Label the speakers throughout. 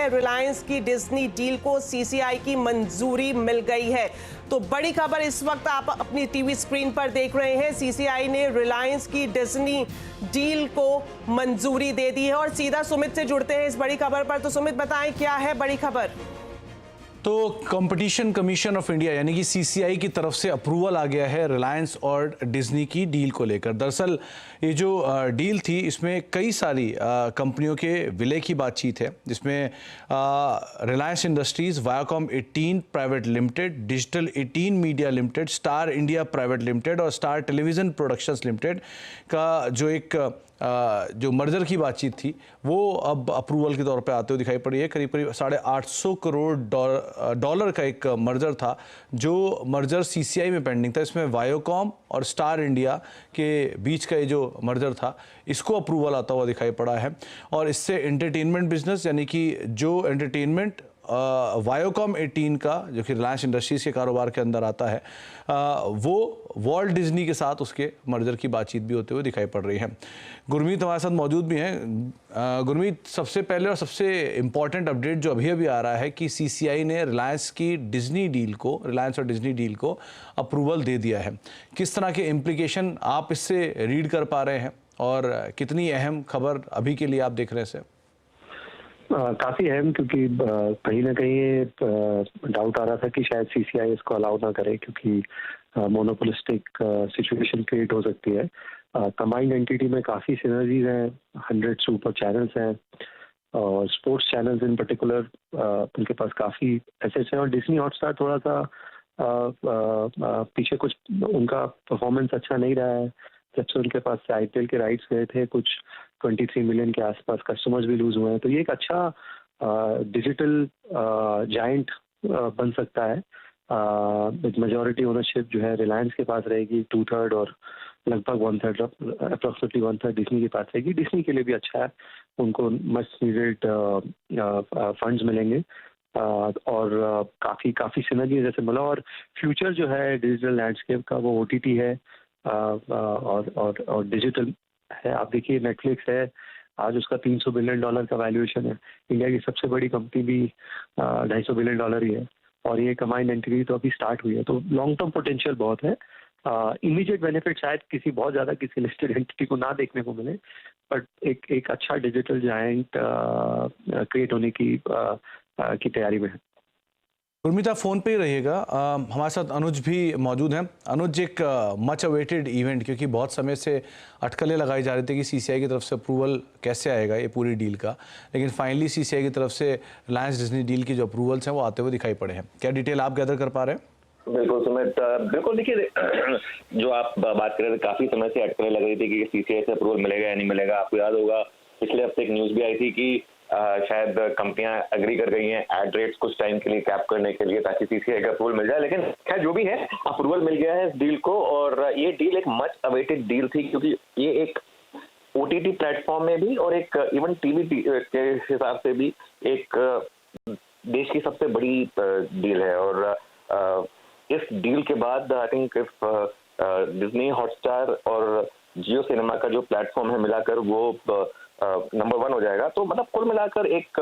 Speaker 1: रिलायंस की Disney deal को CCI की मंजूरी मिल गई है। तो बड़ी खबर इस वक्त आप अपनी टीवी स्क्रीन पर देख रहे हैं। सीसीआई ने रिलायंस की डिज्नी डील को मंजूरी दे दी है और सीधा सुमित से जुड़ते हैं इस बड़ी खबर पर। तो सुमित बताएं, क्या है बड़ी खबर?
Speaker 2: तो कंपटीशन कमीशन ऑफ इंडिया यानी कि सीसीआई की तरफ से अप्रूवल आ गया है रिलायंस और डिज्नी की डील को लेकर। दरअसल ये जो डील थी इसमें कई सारी कंपनियों के विलय की बातचीत है, जिसमें Reliance industries, Viacom 18 private limited, digital 18 media limited, star India private limited और स्टार टेलीविजन प्रोडक्शंस लिमिटेड का जो एक जो मर्जर की बातचीत थी वो अब अप्रूवल के तौर पे आते हुए दिखाई पड़ी है। करीब करीब 850 करोड़ डॉलर का एक मर्जर था, जो मर्जर सीसीआई में पेंडिंग था। इसमें वायोकॉम और स्टार इंडिया के बीच का ये जो मर्जर था इसको अप्रूवल आता हुआ दिखाई पड़ा है। और इससे एंटरटेनमेंट बिजनेस यानी कि जो एंटरटेनमेंट वायोकॉम 18 का जो कि रिलायंस इंडस्ट्रीज के कारोबार के अंदर आता है, वो वॉल्ट डिज्नी के साथ उसके मर्जर की बातचीत भी होते हुए दिखाई पड़ रही है। गुरमीत हमारे साथ मौजूद भी हैं। गुरमीत, सबसे पहले और सबसे इम्पॉर्टेंट अपडेट जो अभी अभी आ रहा है कि सीसीआई ने रिलायंस की डिज्नी डील को, रिलायंस और डिज्नी डील को अप्रूवल दे दिया है। किस तरह के इम्प्लीकेशन आप इससे रीड कर पा रहे हैं और कितनी अहम खबर अभी के लिए आप देख रहे हैं इसे?
Speaker 3: काफी अहम, क्योंकि कहीं ना कहीं डाउट आ रहा था कि शायद सीसीआई इसको अलाउ ना करे, क्योंकि मोनोपोलिस्टिक सिचुएशन क्रिएट हो सकती है। कंबाइंड एंटिटी में काफी सिनर्जीज हैं, 100 सुपर चैनल्स हैं और स्पोर्ट्स चैनल्स इन पर्टिकुलर उनके पास काफी एसेट्स हैं। और डिज्नी हॉटस्टार थोड़ा सा पीछे, कुछ उनका परफॉर्मेंस अच्छा नहीं रहा है। जब से उनके पास से आईपीएल के राइट्स गए थे, कुछ 23 मिलियन के आसपास कस्टमर्स भी लूज हुए हैं। तो ये एक अच्छा डिजिटल जायंट बन सकता है। मेजॉरिटी ओनरशिप जो है रिलायंस के पास रहेगी 2/3 और लगभग 1/3, अप्रोक्सीमेटली 1/3 डिज्नी के पास रहेगी। डिज्नी के लिए भी अच्छा है, उनको मच नीडेड फंड्स मिलेंगे और काफ़ी सिनर्जी जैसे मिला। और फ्यूचर जो है डिजिटल लैंडस्केप का वो ओटीटी है और डिजिटल है। आप देखिए नेटफ्लिक्स है, आज उसका $300 बिलियन का वैल्यूएशन है। इंडिया की सबसे बड़ी कंपनी भी $250 बिलियन ही है और ये कंबाइंड एंटिटी तो अभी स्टार्ट हुई है। तो लॉन्ग टर्म पोटेंशियल बहुत है। इमीडिएट बेनिफिट शायद बहुत ज़्यादा किसी लिस्टेड एंटिटी को ना देखने को मिले, बट एक अच्छा डिजिटल जायंट क्रिएट होने की तैयारी में है।
Speaker 2: गुरमीत, आप फ़ोन पे ही रहिएगा। हमारे साथ अनुज भी मौजूद हैं। अनुज, एक मच अवेटेड इवेंट, क्योंकि बहुत समय से अटकलें लगाई जा रही थी कि सीसीआई की तरफ से अप्रूवल कैसे आएगा ये पूरी डील का, लेकिन फाइनली सीसीआई की तरफ से रिलायंस डिज्नी डील की जो अप्रूवल्स हैं वो आते हुए दिखाई पड़े हैं। क्या डिटेल आप गैदर कर पा रहे हैं?
Speaker 4: बिल्कुल सुमित, बिल्कुल। देखिए, जो आप बात कर रहे थे, काफ़ी समय से अटकलें लग रही थी कि सीसीआई से अप्रूवल मिलेगा या नहीं मिलेगा। आपको याद होगा पिछले हफ्ते एक न्यूज़ भी आई थी कि शायद कंपनियां एग्री कर गई हैं एड रेट्स कुछ टाइम के लिए कैप करने के लिए, ताकि सीसीआई का अप्रूवल मिल जाए। लेकिन खैर जो भी है, अप्रूवल मिल गया है इस डील को। और ये डील एक मच अवेटेड डील थी, क्योंकि ये एक ओटीटी प्लेटफॉर्म में भी और एक इवन टीवी के हिसाब से भी एक देश की सबसे बड़ी डील है। और इस डील के बाद I think if Disney Hotstar और जियो सिनेमा का जो प्लेटफॉर्म है मिलाकर वो नंबर 1 हो जाएगा। तो मतलब कुल मिलाकर एक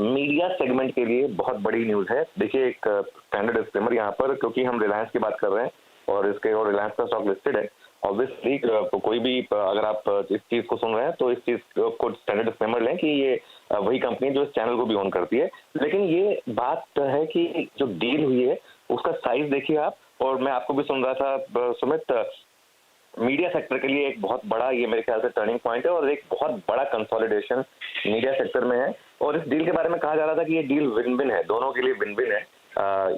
Speaker 4: मीडिया सेगमेंट के लिए बहुत बड़ी न्यूज़ है। देखिए, एक स्टैंडर्ड डिस्क्लेमर यहाँ पर, क्योंकि हम रिलायंस की बात कर रहे हैं और रिलायंस का स्टॉक लिस्टेड है। ऑब्वियसली कोई भी, अगर आप इस चीज़ को सुन रहे हैं तो इस चीज़ को स्टैंडर्ड डिस्क्लेमर लें कि ये वही कंपनी जो इस चैनल को भी ओन करती है। लेकिन ये बात है कि जो डील हुई है उसका साइज देखिए आप। और मैं आपको भी सुन रहा था सुमित, मीडिया सेक्टर के लिए एक बहुत बड़ा, ये मेरे ख्याल से टर्निंग पॉइंट है और एक बहुत बड़ा कंसोलिडेशन मीडिया सेक्टर में है। और इस डील के बारे में कहा जा रहा था कि ये डील विन विन है, दोनों के लिए विन विन है।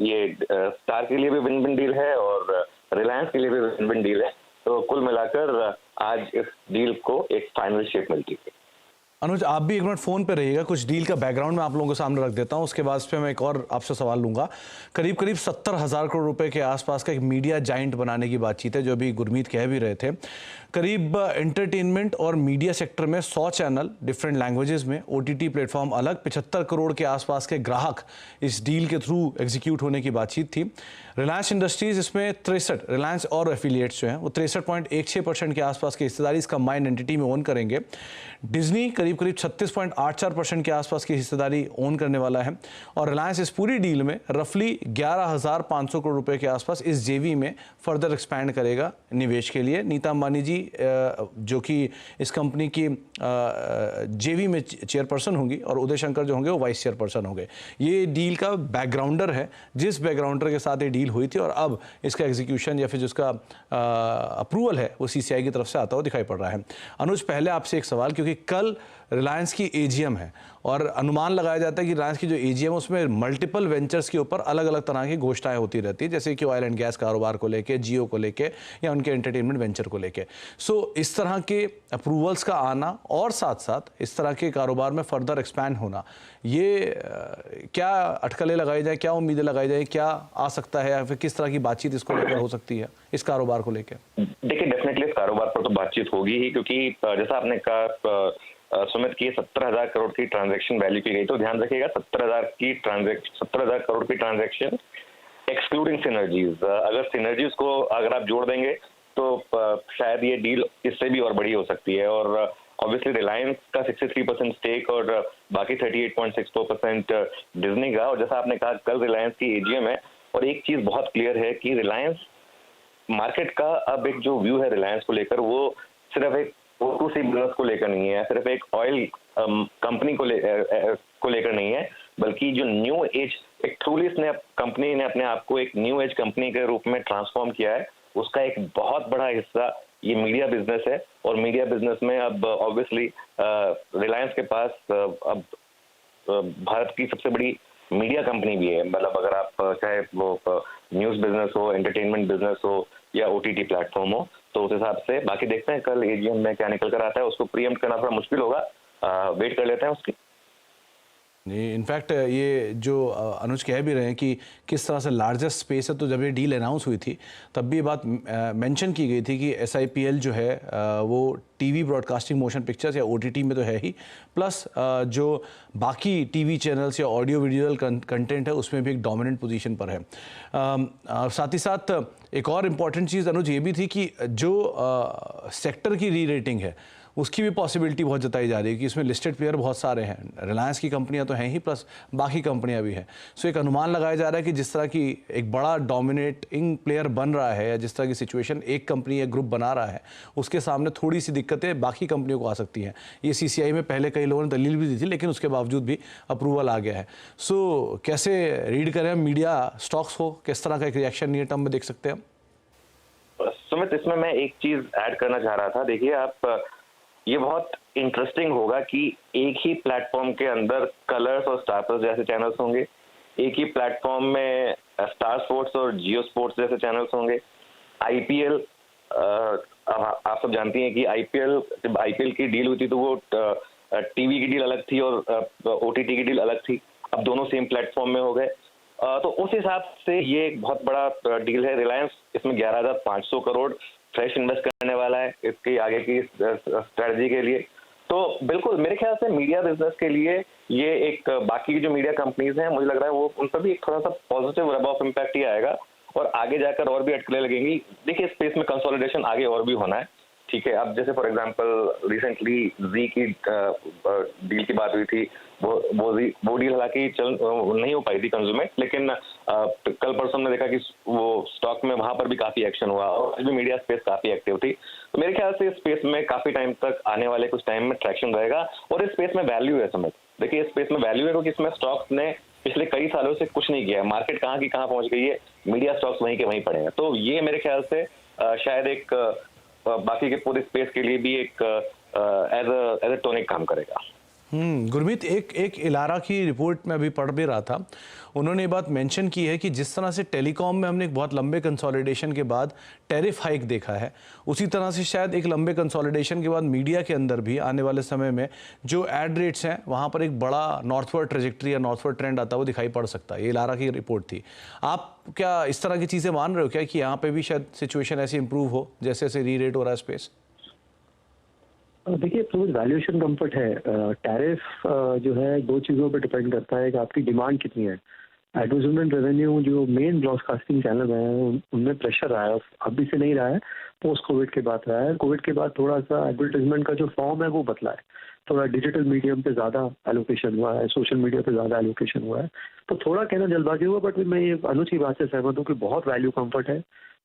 Speaker 4: ये स्टार के लिए भी विन विन डील है और रिलायंस के लिए भी विन विन डील है। तो कुल मिलाकर आज इस डील को एक फाइनल शेप मिलती है।
Speaker 2: अनुज, आप भी एक मिनट फ़ोन पे रहिएगा। कुछ डील का बैकग्राउंड मैं आप लोगों के सामने रख देता हूं, उसके बाद इस पर मैं एक और आपसे सवाल लूंगा। करीब करीब 70,000 करोड़ रुपए के आसपास का एक मीडिया जाइंट बनाने की बातचीत है, जो अभी गुरमीत कह भी रहे थे। करीब एंटरटेनमेंट और मीडिया सेक्टर में 100 चैनल डिफरेंट लैंग्वेजेस में, ओटीटी प्लेटफॉर्म अलग, 75 करोड़ के आसपास के ग्राहक इस डील के थ्रू एग्जीक्यूट होने की बातचीत थी। रिलायंस इंडस्ट्रीज इसमें 63, रिलायंस और एफिलिएट्स जो हैं वो 63.16% के आसपास की हिस्सेदारी इस कंबाइंड एंटिटी में ओन करेंगे। डिज्नी करीब करीब करीब 36.84% के आसपास की हिस्सेदारी ओन करने वाला है और रिलायंस इस पूरी डील में रफली 11,500 करोड़ रुपए के आसपास इस जेवी में फर्दर एक्सपैंड करेगा निवेश के लिए। नीता अंबानी जी जो कि इस कंपनी की जेवी में चेयरपर्सन होंगी और उदय शंकर जो होंगे वो वाइस चेयरपर्सन होंगे। ये डील का बैकग्राउंडर है, जिस बैकग्राउंडर के साथ ये डील हुई थी और अब इसका एग्जीक्यूशन या फिर जिसका अप्रूवल है वो सीसीआई की तरफ से आता हुआ दिखाई पड़ रहा है। अनुज, पहले आपसे एक सवाल, क्योंकि कल रिलायंस की एजीएम है और अनुमान लगाया जाता है कि रिलायंस की जो एजीएम है उसमें मल्टीपल वेंचर्स के ऊपर अलग अलग तरह की घोषणाएं होती रहती है, जैसे कि ऑयल एंड गैस कारोबार को लेके, जियो को लेके या उनके एंटरटेनमेंट वेंचर को लेके। सो इस तरह के अप्रूवल्स का आना और साथ साथ इस तरह के कारोबार में फर्दर एक्सपैंड होना, ये क्या अटकलें लगाई जाए, क्या उम्मीदें लगाई जाए, क्या आ सकता है या फिर किस तरह की बातचीत इसको लेकर हो सकती है, इस कारोबार को लेकर?
Speaker 4: देखिए, डेफिनेटली इस कारोबार पर तो बातचीत होगी ही, क्योंकि जैसा आपने कहा सुमित की 17,000 करोड़ की ट्रांजैक्शन वैल्यू की गई, तो ध्यान रखिएगा 17,000 करोड़ की ट्रांजैक्शन एक्सक्लूडिंग सिनर्जीज। अगर सिनर्जीज को अगर आप जोड़ देंगे तो शायद ये डील इससे भी और बड़ी हो सकती है। और ऑब्वियसली रिलायंस का 63% स्टेक और बाकी 38.64% डिज्नी का। और जैसा आपने कहा, कल रिलायंस की एजीएम है और एक चीज बहुत क्लियर है कि रिलायंस मार्केट का अब एक जो व्यू है रिलायंस को लेकर, वो सिर्फ एक O2C बिजनेस को लेकर नहीं है, सिर्फ एक ऑयल कंपनी को लेकर नहीं है, बल्कि जो न्यू एज एक ट्रूली कंपनी ने अपने आप को एक न्यू एज कंपनी के रूप में ट्रांसफॉर्म किया है, उसका एक बहुत बड़ा हिस्सा ये मीडिया बिजनेस है। और मीडिया बिजनेस में अब ऑब्वियसली रिलायंस के पास अब भारत की सबसे बड़ी मीडिया कंपनी भी है। मतलब अगर आप चाहे वो न्यूज बिजनेस हो, एंटरटेनमेंट बिजनेस हो या OTT प्लेटफॉर्म हो, तो उस हिसाब से बाकी देखते हैं कल एजीएम में क्या निकल कर आता है। उसको प्रीएम्प्ट करना थोड़ा मुश्किल होगा, वेट कर लेते हैं उसकी।
Speaker 2: इनफैक्ट ये जो अनुज कह भी रहे हैं कि किस तरह से लार्जेस्ट स्पेस है, तो जब ये डील अनाउंस हुई थी तब भी ये बात मेंशन की गई थी कि SIPL जो है वो टीवी ब्रॉडकास्टिंग मोशन पिक्चर्स या OTT में तो है ही, प्लस जो बाकी टीवी चैनल्स या ऑडियो विजुअल कंटेंट है उसमें भी एक डोमिनेंट पोजीशन पर है। साथ ही साथ एक और इम्पॉर्टेंट चीज़ अनुज ये भी थी कि जो सेक्टर की री रेटिंग है उसकी भी पॉसिबिलिटी बहुत जताई जा रही है कि इसमें लिस्टेड प्लेयर बहुत सारे हैं, रिलायंस की कंपनियां तो हैं ही, प्लस बाकी कंपनियां भी हैं। सो एक अनुमान लगाया जा रहा है कि जिस तरह की एक बड़ा डोमिनेटिंग प्लेयर बन रहा है या जिस तरह की सिचुएशन एक कंपनी या ग्रुप बना रहा है, उसके सामने थोड़ी सी दिक्कतें बाकी कंपनियों को आ सकती हैं। ये CCI में पहले कई लोगों ने दलील भी दी थी, लेकिन उसके बावजूद भी अप्रूवल आ गया है। सो कैसे रीड करें मीडिया स्टॉक्स को, किस तरह का एक रिएक्शन नियर टर्म में देख सकते हैं?
Speaker 4: सुमित, इसमें मैं एक चीज ऐड करना चाह रहा था। देखिए, आप ये बहुत इंटरेस्टिंग होगा कि एक ही प्लेटफॉर्म के अंदर कलर्स और स्टार प्लस जैसे चैनल्स होंगे, एक ही प्लेटफॉर्म में स्टार स्पोर्ट्स और जियो स्पोर्ट्स जैसे चैनल्स होंगे। IPL, आप सब जानती हैं कि जब IPL की डील हुई थी तो वो टीवी की डील अलग थी और OTT की डील अलग थी। अब दोनों सेम प्लेटफॉर्म में हो गए, तो उस हिसाब से ये एक बहुत बड़ा डील है। रिलायंस इसमें 11,500 करोड़ फ्रेश इन्वेस्ट करने वाला है इसके आगे की स्ट्रेटजी के लिए। तो बिल्कुल मेरे ख्याल से मीडिया बिजनेस के लिए ये एक, बाकी की जो मीडिया कंपनीज हैं मुझे लग रहा है वो उन पर भी एक थोड़ा सा positive rub off impact he आएगा और आगे जाकर और भी अटकलें लगेंगी। देखिए, स्पेस में कंसोलिडेशन आगे और भी होना है, ठीक है। अब जैसे फॉर एग्जांपल रिसेंटली जी की डील की बात हुई थी, वो डील हालांकि नहीं हो पाई थी कंज्यूमेट, लेकिन कल परसों ने देखा कि वो स्टॉक में वहां पर भी काफी एक्शन हुआ और भी मीडिया स्पेस काफी एक्टिव थी। तो मेरे ख्याल से इस स्पेस में काफी टाइम तक आने वाले कुछ टाइम में ट्रैक्शन रहेगा और इस स्पेस में वैल्यू है। समझ देखिए, इस स्पेस में वैल्यू है क्योंकि इसमें स्टॉक्स ने पिछले कई सालों से कुछ नहीं किया है। मार्केट कहाँ की कहाँ पहुंच गई है, मीडिया स्टॉक्स वहीं के वहीं पड़े हैं। तो ये मेरे ख्याल से शायद एक बाकी के पूरे स्पेस के लिए भी एक एज अ टॉनिक काम करेगा।
Speaker 2: गुरमीत, एक इलारा की रिपोर्ट में अभी पढ़ भी रहा था, उन्होंने ये बात मेंशन की है कि जिस तरह से टेलीकॉम में हमने एक बहुत लंबे कंसोलिडेशन के बाद टैरिफ हाइक देखा है, उसी तरह से शायद एक लंबे कंसोलिडेशन के बाद मीडिया के अंदर भी आने वाले समय में जो एड रेट्स हैं वहाँ पर एक बड़ा नॉर्थवर्ड ट्रेजेक्ट्री या नॉर्थवर्ड ट्रेंड आता हुआ दिखाई पड़ सकता है। ये इलारा की रिपोर्ट थी। आप क्या इस तरह की चीज़ें मान रहे हो क्या कि यहाँ पर भी शायद सिचुएशन ऐसी इंप्रूव हो जैसे जैसे री रेट हो रहा है स्पेस?
Speaker 3: देखिए, तो वैल्यूएशन कंफर्ट है। टैरिफ जो है दो चीज़ों पे डिपेंड करता है कि आपकी डिमांड कितनी है। एडवर्टाइजमेंट रेवेन्यू जो मेन ब्रॉडकास्टिंग चैनल है उनमें प्रेशर रहा है, अभी से नहीं रहा है, पोस्ट कोविड के बाद रहा है। कोविड के बाद थोड़ा सा एडवर्टाइजमेंट का जो फॉर्म है वो बदला है। थोड़ा डिजिटल मीडियम पे ज़्यादा एलोकेशन हुआ है, सोशल मीडिया पे ज़्यादा एलोकेशन हुआ है, तो थोड़ा कहना जल्दबाजी हुआ, बट मैं ये अनुज की बात से सहमत हूँ कि बहुत वैल्यू कंफर्ट है,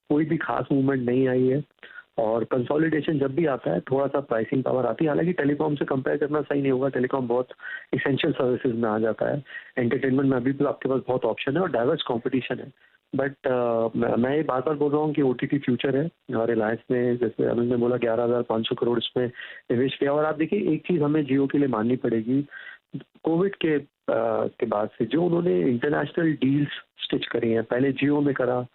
Speaker 3: कोई भी खास मूवमेंट नहीं आई है। और कंसोलिडेशन जब भी आता है थोड़ा सा प्राइसिंग पावर आती है, हालांकि टेलीकॉम से कंपेयर करना सही नहीं होगा, टेलीकॉम बहुत इसेंशियल सर्विसेज में आ जाता है, एंटरटेनमेंट में अभी भी आपके पास बहुत ऑप्शन है और डाइवर्स कॉम्पिटिशन है। बट मैं ये बार बार बोल रहा हूँ कि OTT फ्यूचर है, और रिलायंस ने जैसे अनुज ने बोला 11,500 करोड़ इसमें निवेश किया। और आप देखिए एक चीज़ हमें जियो के लिए माननी पड़ेगी, कोविड के बाद से जो उन्होंने इंटरनेशनल डील्स स्टिच करी हैं, पहले जियो में करा,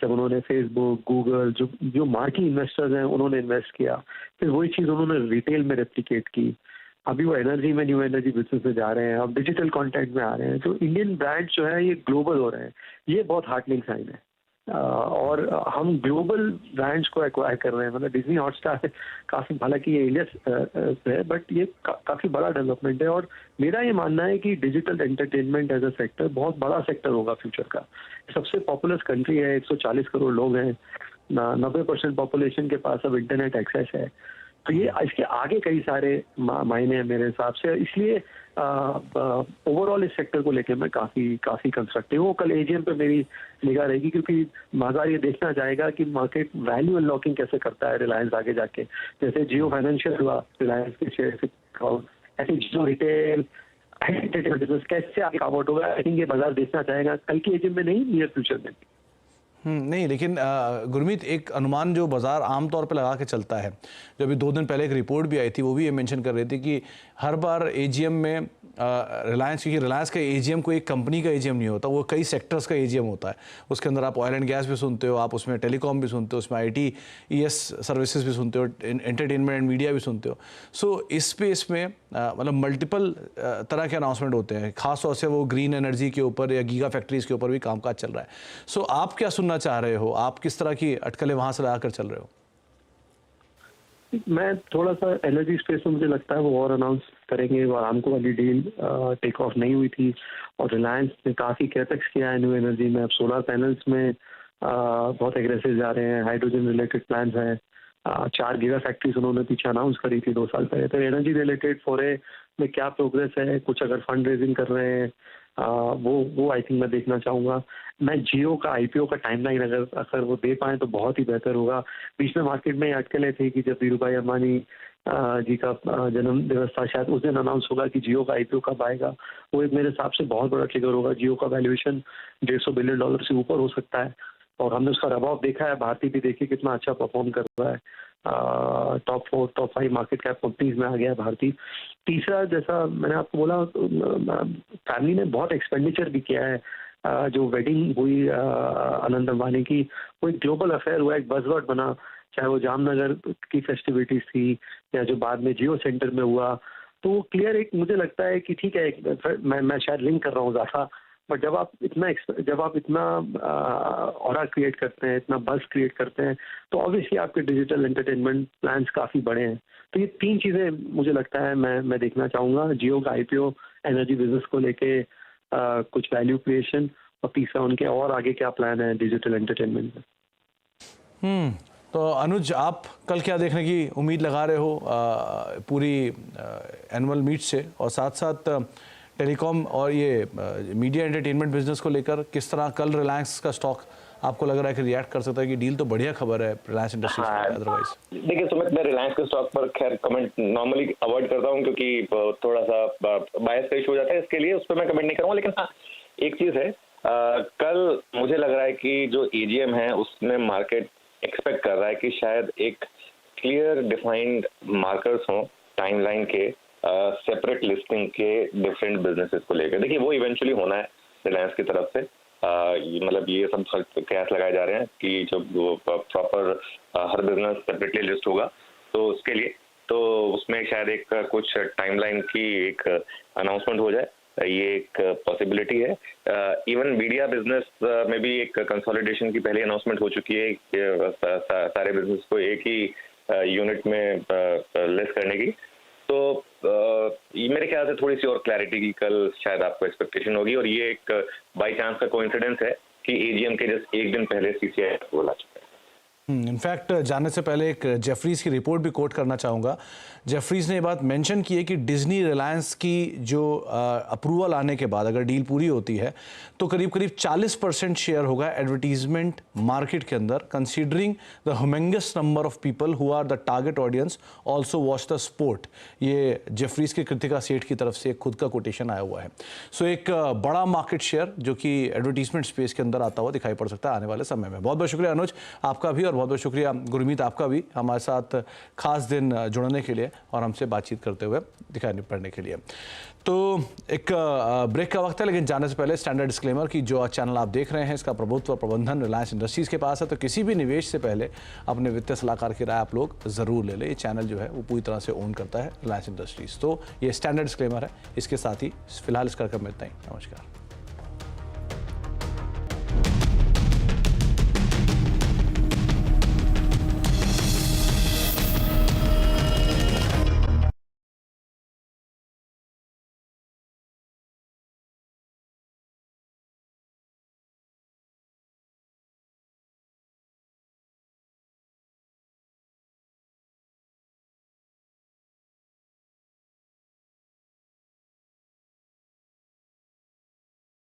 Speaker 3: जब उन्होंने फेसबुक, गूगल, जो मार्की इन्वेस्टर्स हैं उन्होंने इन्वेस्ट किया, फिर वही चीज़ उन्होंने रिटेल में रेप्लिकेट की, अभी वो एनर्जी में, न्यू एनर्जी बिजनेस में जा रहे हैं, अब डिजिटल कंटेंट में आ रहे हैं, तो इंडियन ब्रांड जो है ये ग्लोबल हो रहे हैं, ये बहुत हार्टनिंग साइन है। और हम ग्लोबल ब्रांड्स को एक्वायर कर रहे हैं, मतलब डिज्नी हॉटस्टार काफ़ी, हालांकि ये इंडिया से है, बट ये काफ़ी बड़ा डेवलपमेंट है। और मेरा ये मानना है कि digital entertainment as a sector बहुत बड़ा सेक्टर होगा फ्यूचर का। सबसे पॉपुलर कंट्री है, 140 करोड़ लोग हैं, 90% पॉपुलेशन के पास अब इंटरनेट एक्सेस है, तो ये इसके आगे कई सारे मायने हैं मेरे हिसाब से। इसलिए ओवरऑल इस सेक्टर को लेकर मैं काफ़ी कंस्ट्रक्टिव हूँ। कल AGM पे मेरी निगाह रहेगी, क्योंकि बाजार ये देखना चाहेगा कि मार्केट वैल्यू अनलॉकिंग कैसे करता है रिलायंस आगे जाके। जैसे जियो फाइनेंशियल हुआ रिलायंस के शेयर से, ऐसे जियो रिटेल बिजनेस कैसे आगे काम आउट होगा, आई थिंक ये बाजार देखना चाहेगा, कल की AGM में नहीं, नियर फ्यूचर में।
Speaker 2: नहीं, लेकिन गुरमीत, एक अनुमान जो बाजार आमतौर पे लगा के चलता है, जो अभी 2 दिन पहले एक रिपोर्ट भी आई थी, वो भी ये मेंशन कर रही थी कि हर बार AGM में रिलायंस, क्योंकि रिलायंस का AGM कोई एक कंपनी का AGM नहीं होता, वो कई सेक्टर्स का AGM होता है। उसके अंदर आप ऑयल एंड गैस भी सुनते हो, आप उसमें टेलीकॉम भी सुनते हो, उसमें ITES सर्विसेज भी सुनते हो, एंटरटेनमेंट एंड मीडिया भी सुनते हो। सो इस स्पेस में मतलब मल्टीपल तरह के अनाउंसमेंट होते हैं, खासतौर से वो ग्रीन एनर्जी के ऊपर या गीगा फैक्ट्रीज के ऊपर भी कामकाज चल रहा है। सो आप क्या सुनना चाह रहे हो, आप किस तरह की अटकलें वहां से लगाकर चल रहे हो?
Speaker 3: मैं थोड़ा सा एनर्जी स्पेस में मुझे लगता है वो और अनाउंस करेंगे। वो आरामको वाली डील टेक ऑफ नहीं हुई थी, और रिलायंस ने काफ़ी कैपेक्स किया है न्यू एनर्जी में। अब सोलर पैनल्स में बहुत एग्रेसिव जा रहे हैं, हाइड्रोजन रिलेटेड प्लान्स हैं, 4 गीगा फैक्ट्रीज उन्होंने पीछे अनाउंस करी थी 2 साल पहले। तो एनर्जी रिलेटेड फोरे में क्या प्रोग्रेस है, कुछ अगर फंड रेजिंग कर रहे हैं, वो आई थिंक मैं देखना चाहूँगा। मैं जियो का IPO का टाइमलाइन अगर वो दे पाएँ तो बहुत ही बेहतर होगा। बीच में मार्केट में अटकलें थी कि जब धीरूभाई अंबानी जी का जन्म दिवस था, शायद उस दिन अनाउंस होगा कि जियो का IPO कब आएगा। वो एक मेरे हिसाब से बहुत बड़ा ट्रिगर होगा। जियो का वैल्यूएशन $150 बिलियन से ऊपर हो सकता है, और हमने उसका रबाव देखा है। भारती भी देखिए कितना अच्छा परफॉर्म कर रहा है, top 4 top 5 market cap companies में आ गया है भारती। तीसरा, जैसा मैंने आपको बोला, फैमिली ने बहुत एक्सपेंडिचर भी किया है। जो वेडिंग हुई आनंद अंबानी की, वो एक ग्लोबल अफेयर हुआ, एक बज़वर्ड बना, चाहे वो जामनगर की फेस्टिविटीज थी या जो बाद में जियो सेंटर में हुआ। तो क्लियर एक मुझे लगता है कि ठीक है, मैं शायद लिंक कर रहा हूँ ज़्यादा, बट जब आप इतना ऑरा क्रिएट करते हैं, इतना बज़ क्रिएट करते हैं, तो ऑब्वियसली आपके डिजिटल एंटरटेनमेंट प्लान्स काफ़ी बड़े हैं। तो ये 3 चीज़ें मुझे लगता है मैं देखना चाहूँगा। जियो का IPO, एनर्जी बिजनेस को लेके कुछ वैल्यू क्रिएशन, और तीसरा उनके और आगे क्या प्लान है डिजिटल एंटरटेनमेंट में।
Speaker 2: तो अनुज, आप कल क्या देखने की उम्मीद लगा रहे हो पूरी एनुअल मीट से, और साथ साथ टेलीकॉम और ये मीडिया एंटरटेनमेंट बिजनेस को लेकर किस तरह कल रिलायंस का स्टॉक आपको लग रहा है कि रिएक्ट कर सकता है? कि डील तो बढ़िया खबर है रिलायंस इंडस्ट्रीज की, अदरवाइज।
Speaker 4: देखिए सुमित, मैं रिलायंस के स्टॉक पर खैर कमेंट नॉर्मली अवॉइड करता हूं, क्योंकि थोड़ा सा बायस का इशू हो जाता है, इसके लिए उस पर मैं कमेंट नहीं करूंगा। लेकिन हाँ, एक चीज है, कल मुझे लग रहा है कि जो AGM है उसमें मार्केट एक्सपेक्ट कर रहा है कि शायद एक क्लियर डिफाइंड मार्कर्स हों टाइमलाइन के, सेपरेट लिस्टिंग के डिफरेंट बिजनेसेस को लेकर। देखिए वो इवेंचुअली होना है रिलायंस की तरफ से, मतलब ये सब कयास लगाए जा रहे हैं कि जब प्रॉपर हर बिजनेस सेपरेटली लिस्ट होगा, तो उसके लिए तो उसमें शायद एक कुछ टाइमलाइन की एक अनाउंसमेंट हो जाए, ये एक पॉसिबिलिटी है। इवन मीडिया बिजनेस में भी एक कंसोलिडेशन की पहले अनाउंसमेंट हो चुकी है, सारे बिजनेस को एक ही यूनिट में लिस्ट करने की। तो मेरे ख्याल से थोड़ी सी और क्लैरिटी की कल शायद आपको एक्सपेक्टेशन होगी, और ये एक बाई चांस का कोइंसिडेंस है कि AGM के जस्ट एक दिन पहले CCI बोला चुका है।
Speaker 2: इनफैक्ट जाने से पहले एक जेफरीज की रिपोर्ट भी कोट करना चाहूँगा। जेफरीज ने ये बात मेंशन की है कि डिज्नी रिलायंस की जो अप्रूवल आने के बाद अगर डील पूरी होती है तो करीब करीब 40% शेयर होगा एडवर्टीजमेंट मार्केट के अंदर, considering the humungous number of people who are the target audience also watch the sport. ये जेफरीज की कृतिका सेठ की तरफ से खुद का कोटेशन आया हुआ है। सो एक बड़ा मार्केट शेयर जो कि एडवर्टीजमेंट स्पेस के अंदर आता हुआ दिखाई पड़ सकता है आने वाले समय में। बहुत बहुत शुक्रिया अनुज आपका भी, और बहुत बहुत शुक्रिया गुरमीत आपका भी हमारे साथ खास दिन जुड़ने के लिए और हमसे बातचीत करते हुए दिखाई पड़ने के लिए। तो एक ब्रेक का वक्त है, लेकिन जाने से पहले स्टैंडर्ड डिस्क्लेमर कि जो चैनल आप देख रहे हैं इसका प्रभुत्व प्रबंधन रिलायंस इंडस्ट्रीज के पास है, तो किसी भी निवेश से पहले अपने वित्तीय सलाहकार की राय आप लोग जरूर ले लें। ये चैनल जो है वो पूरी तरह से ओन करता है रिलायंस इंडस्ट्रीज। तो ये स्टैंडर्ड डिस्क्लेमर है, इसके साथ ही फिलहाल इस कार्यक्रम में इतना ही। नमस्कार।